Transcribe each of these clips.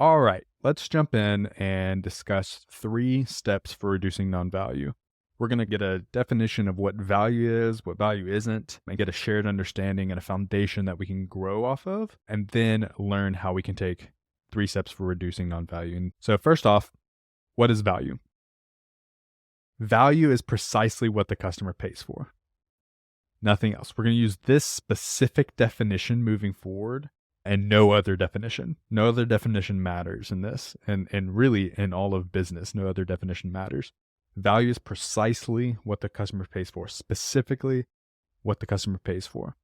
All right, let's jump in and discuss 3 steps for reducing non-value. We're going to get a definition of what value is, what value isn't, and get a shared understanding and a foundation that we can grow off of, and then learn how we can take 3 steps for reducing non-value. And so first off, what is value? Value is precisely what the customer pays for. Nothing else. We're going to use this specific definition moving forward and no other definition. No other definition matters in this. And really in all of business, no other definition matters. Value is precisely what the customer pays for, specifically what the customer pays for.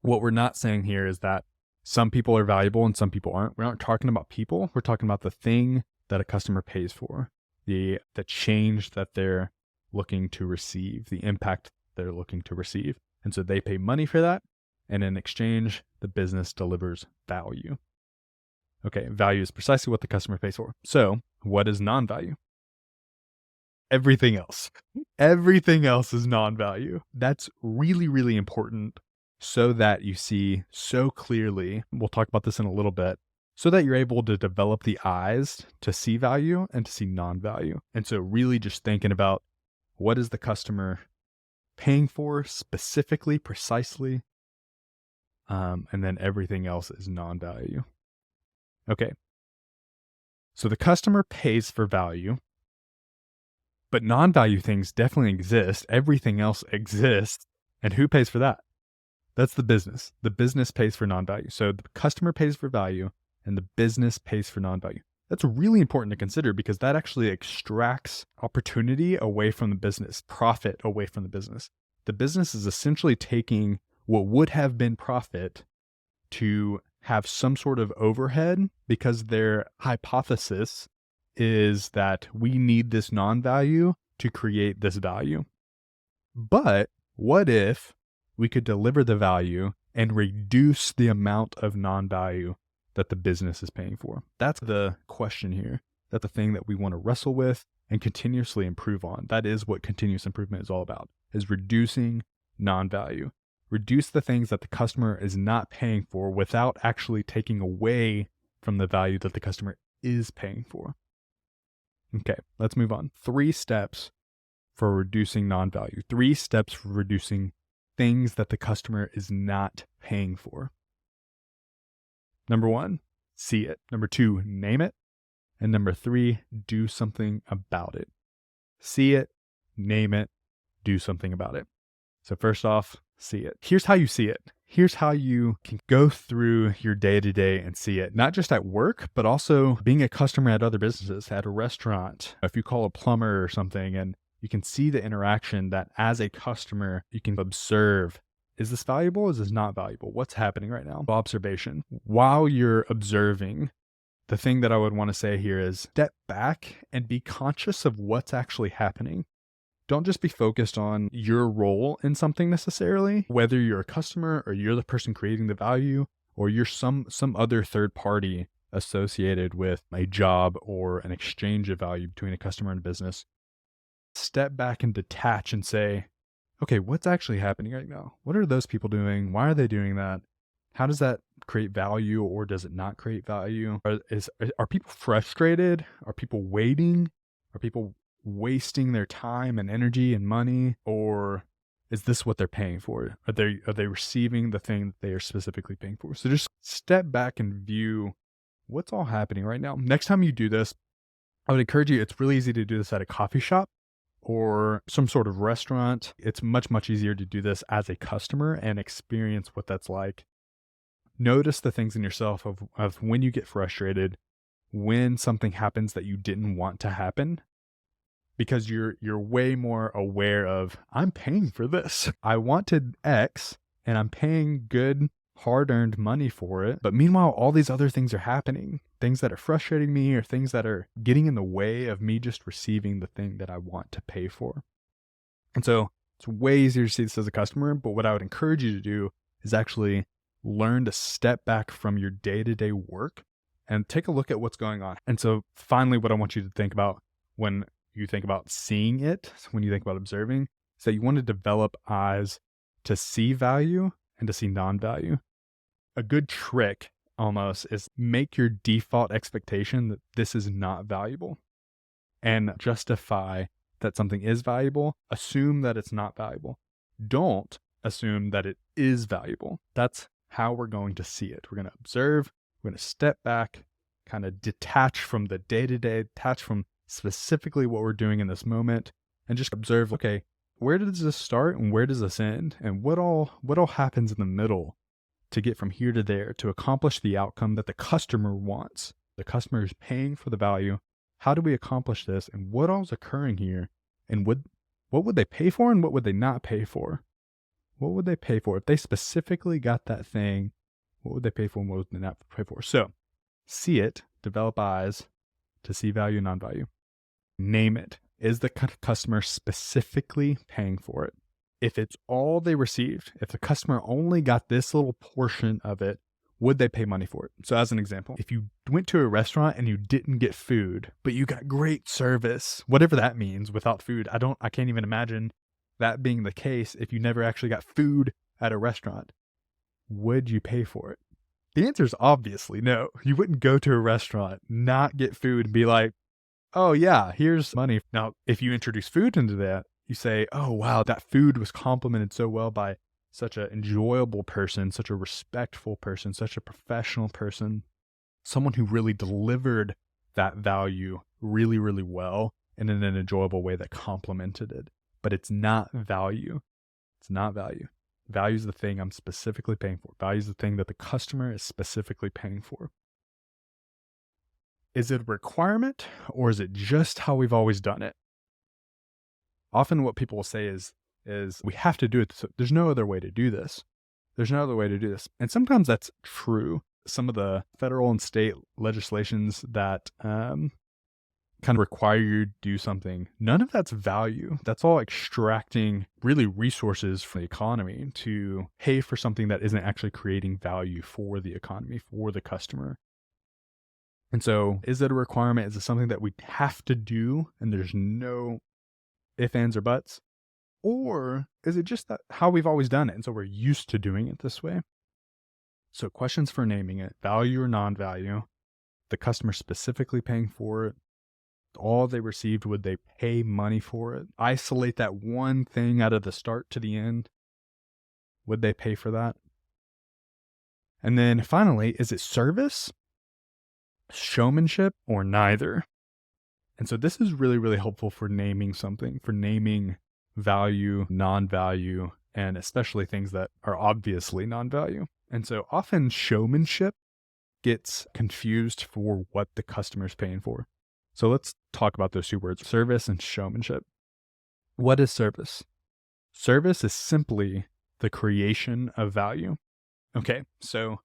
What we're not saying here is that some people are valuable and some people aren't. We aren't talking about people. We're talking about the thing that a customer pays for, the change that they're looking to receive, the impact they're looking to receive. And so they pay money for that. And in exchange, the business delivers value. Okay, value is precisely what the customer pays for. So what is non-value? Everything else. Everything else is non-value. That's really, really important so that you see so clearly, we'll talk about this in a little bit, so that you're able to develop the eyes to see value and to see non-value. And so really just thinking about what is the customer paying for specifically, precisely, and then everything else is non-value. Okay. So the customer pays for value, but non-value things definitely exist. Everything else exists. And who pays for that? That's the business. The business pays for non-value. So the customer pays for value and the business pays for non-value. That's really important to consider because that actually extracts opportunity away from the business, profit away from the business. The business is essentially taking what would have been profit to have some sort of overhead because their hypothesis is that we need this non-value to create this value. But what if we could deliver the value and reduce the amount of non-value that the business is paying for? That's the question here. That's the thing that we want to wrestle with and continuously improve on. That is what continuous improvement is all about, is reducing non-value. Reduce the things that the customer is not paying for without actually taking away from the value that the customer is paying for. Okay, let's move on. 3 steps for reducing non-value. 3 steps for reducing things that the customer is not paying for. Number 1, see it. Number 2, name it. And number 3, do something about it. See it, name it, do something about it. So first off, see it. Here's how you see it. Here's how you can go through your day-to-day and see it, not just at work, but also being a customer at other businesses, at a restaurant. If you call a plumber or something and you can see the interaction that as a customer, you can observe, is this valuable? Is this not valuable? What's happening right now? Observation. While you're observing, the thing that I would want to say here is step back and be conscious of what's actually happening. Don't just be focused on your role in something necessarily, whether you're a customer or you're the person creating the value or you're some other third party associated with a job or an exchange of value between a customer and a business. Step back and detach and say, okay, what's actually happening right now? What are those people doing? Why are they doing that? How does that create value or does it not create value? Are people frustrated? Are people waiting? Are people wasting their time and energy and money? Or is this what they're paying for? Are they receiving the thing that they are specifically paying for? So just step back and view what's all happening right now. Next time you do this, I would encourage you, it's really easy to do this at a coffee shop or some sort of restaurant. It's much, much easier to do this as a customer and experience what that's like. Notice the things in yourself of when you get frustrated, when something happens that you didn't want to happen, because you're way more aware of, I'm paying for this. I wanted X and I'm paying good, hard-earned money for it. But meanwhile, all these other things are happening, things that are frustrating me or things that are getting in the way of me just receiving the thing that I want to pay for. And so it's way easier to see this as a customer, but what I would encourage you to do is actually learn to step back from your day-to-day work and take a look at what's going on. And so finally, what I want you to think about when you think about seeing it, when you think about observing, is that you want to develop eyes to see value and to see non-value. A good trick almost is make your default expectation that this is not valuable and justify that something is valuable. Assume that it's not valuable. Don't assume that it is valuable. That's how we're going to see it. We're going to observe, we're going to step back, kind of detach from the day-to-day, detach from specifically what we're doing in this moment, and just observe, okay, where does this start and where does this end? And what all happens in the middle to get from here to there to accomplish the outcome that the customer wants? The customer is paying for the value. How do we accomplish this? And what all is occurring here? And what would they pay for and what would they not pay for? What would they pay for? If they specifically got that thing, what would they pay for and what would they not pay for? So see it, develop eyes to see value, non-value. Name it. Is the customer specifically paying for it? If it's all they received, if the customer only got this little portion of it, would they pay money for it? So as an example, if you went to a restaurant and you didn't get food, but you got great service, whatever that means, without food, I can't even imagine that being the case if you never actually got food at a restaurant. Would you pay for it? The answer is obviously no. You wouldn't go to a restaurant, not get food, and be like, oh yeah, here's money. Now, if you introduce food into that, you say, oh wow, that food was complimented so well by such an enjoyable person, such a respectful person, such a professional person, someone who really delivered that value really, really well and in an enjoyable way that complemented it. But it's not value. It's not value. Value is the thing I'm specifically paying for. Value is the thing that the customer is specifically paying for. Is it a requirement or is it just how we've always done it? Often what people will say is we have to do it. So there's no other way to do this. There's no other way to do this. And sometimes that's true. Some of the federal and state legislations that kind of require you to do something, none of that's value. That's all extracting really resources from the economy to pay for something that isn't actually creating value for the economy, for the customer. And so is it a requirement? Is it something that we have to do and there's no ifs, ands, or buts? Or is it just that how we've always done it? And so we're used to doing it this way. So questions for naming it: value or non-value, the customer specifically paying for it, all they received, would they pay money for it? Isolate that one thing out of the start to the end. Would they pay for that? And then finally, is it service, showmanship, or neither? And so this is really, really helpful for naming something, for naming value, non-value, and especially things that are obviously non-value. And so often showmanship gets confused for what the customer's paying for. So let's talk about those two words, service and showmanship. What is service? Service is simply the creation of value. Okay, so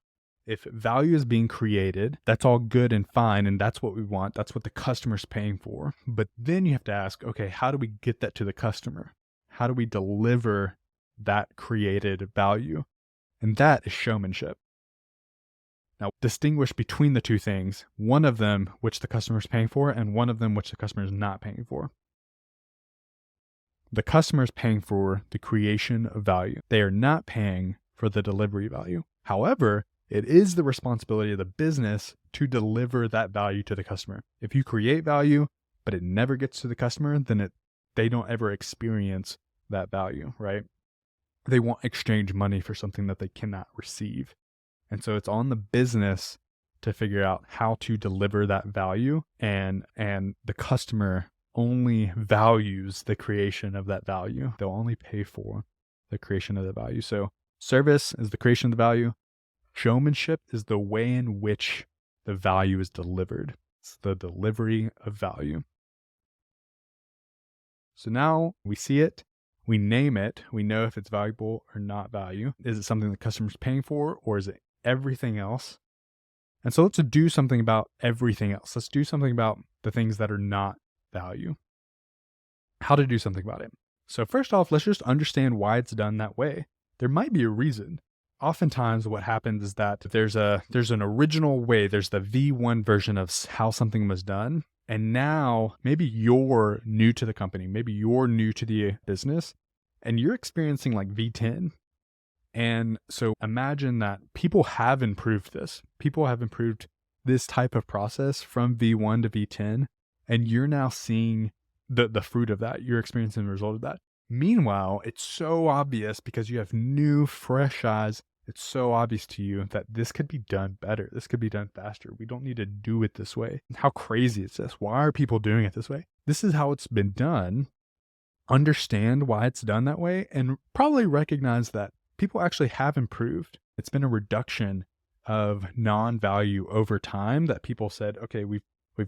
if value is being created, that's all good and fine, and that's what we want. That's what the customer's paying for. But then you have to ask, okay, how do we get that to the customer? How do we deliver that created value? And that is showmanship. Now, distinguish between the two things, one of them which the customer is paying for and one of them which the customer is not paying for. The customer is paying for the creation of value. They are not paying for the delivery value. However, it is the responsibility of the business to deliver that value to the customer. If you create value, but it never gets to the customer, then they don't ever experience that value, right? They won't exchange money for something that they cannot receive. And so it's on the business to figure out how to deliver that value, and the customer only values the creation of that value. They'll only pay for the creation of the value. So service is the creation of the value. Showmanship is the way in which the value is delivered. It's the delivery of value. So now we see it, we name it, we know if it's valuable or not value. Is it something the customer's paying for, or is it everything else? And so let's do something about everything else. Let's do something about the things that are not value. How to do something about it. So first off, let's just understand why it's done that way. There might be a reason. Oftentimes what happens is that there's an original way, there's the V1 version of how something was done. And now maybe you're new to the company, maybe you're new to the business, and you're experiencing like V10. And so imagine that people have improved this. People have improved this type of process from V1 to V10, and you're now seeing the fruit of that. You're experiencing the result of that. Meanwhile, it's so obvious because you have new, fresh eyes. It's so obvious to you that this could be done better. This could be done faster. We don't need to do it this way. How crazy is this? Why are people doing it this way? This is how it's been done. Understand why it's done that way and probably recognize that people actually have improved. It's been a reduction of non-value over time that people said, okay, we've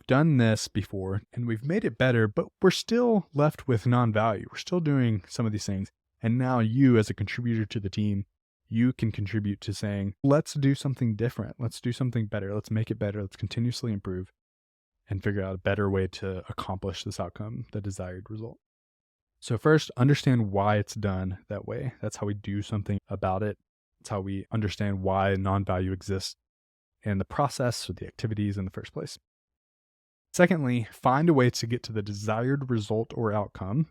done this before and we've made it better, but we're still left with non-value. We're still doing some of these things. And now you, as a contributor to the team, you can contribute to saying, let's do something different. Let's do something better. Let's make it better. Let's continuously improve and figure out a better way to accomplish this outcome, the desired result. So first, understand why it's done that way. That's how we do something about it. It's how we understand why non-value exists in the process or the activities in the first place. Secondly, find a way to get to the desired result or outcome.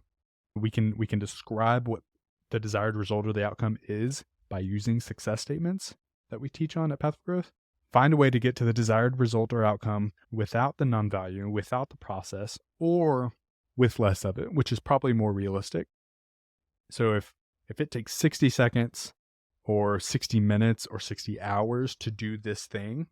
We can describe what the desired result or the outcome is by using success statements that we teach on at Path of Growth. Find a way to get to the desired result or outcome without the non-value, without the process, or with less of it, which is probably more realistic. So if it takes 60 seconds or 60 minutes or 60 hours to do this thing,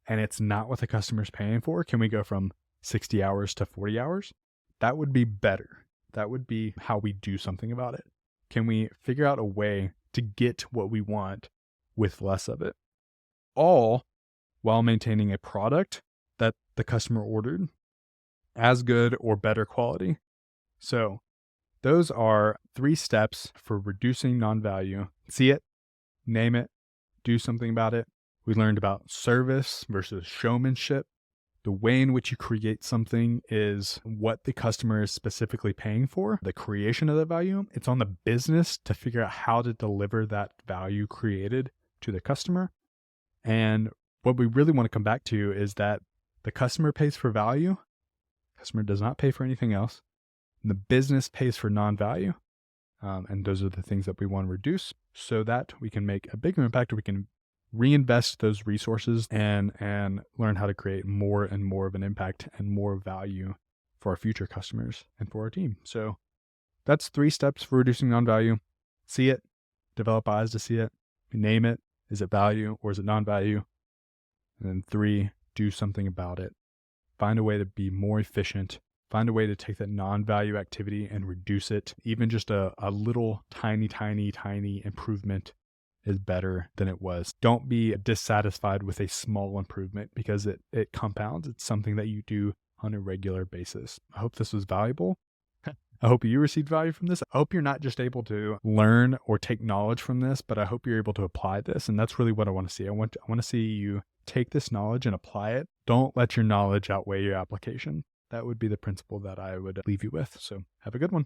and it's not what the customer's paying for, can we go from 60 hours to 40 hours? That would be better. That would be how we do something about it. Can we figure out a way to get what we want with less of it? All while maintaining a product that the customer ordered as good or better quality. So those are 3 steps for reducing non-value. See it, name it, do something about it. We learned about service versus showmanship. The way in which you create something is what the customer is specifically paying for, the creation of that value. It's on the business to figure out how to deliver that value created to the customer. And what we really want to come back to is that the customer pays for value. The customer does not pay for anything else. And the business pays for non-value. And those are the things that we want to reduce so that we can make a bigger impact, or we can reinvest those resources and learn how to create more and more of an impact and more value for our future customers and for our team. So that's 3 steps for reducing non-value. See it, develop eyes to see it, name it. Is it value or is it non-value? And then 3, do something about it. Find a way to be more efficient. Find a way to take that non-value activity and reduce it. Even just a little tiny improvement is better than it was. Don't be dissatisfied with a small improvement because it compounds. It's something that you do on a regular basis. I hope this was valuable. I hope you received value from this. I hope you're not just able to learn or take knowledge from this, but I hope you're able to apply this. And that's really what I want to see. I want to see you take this knowledge and apply it. Don't let your knowledge outweigh your application. That would be the principle that I would leave you with. So have a good one.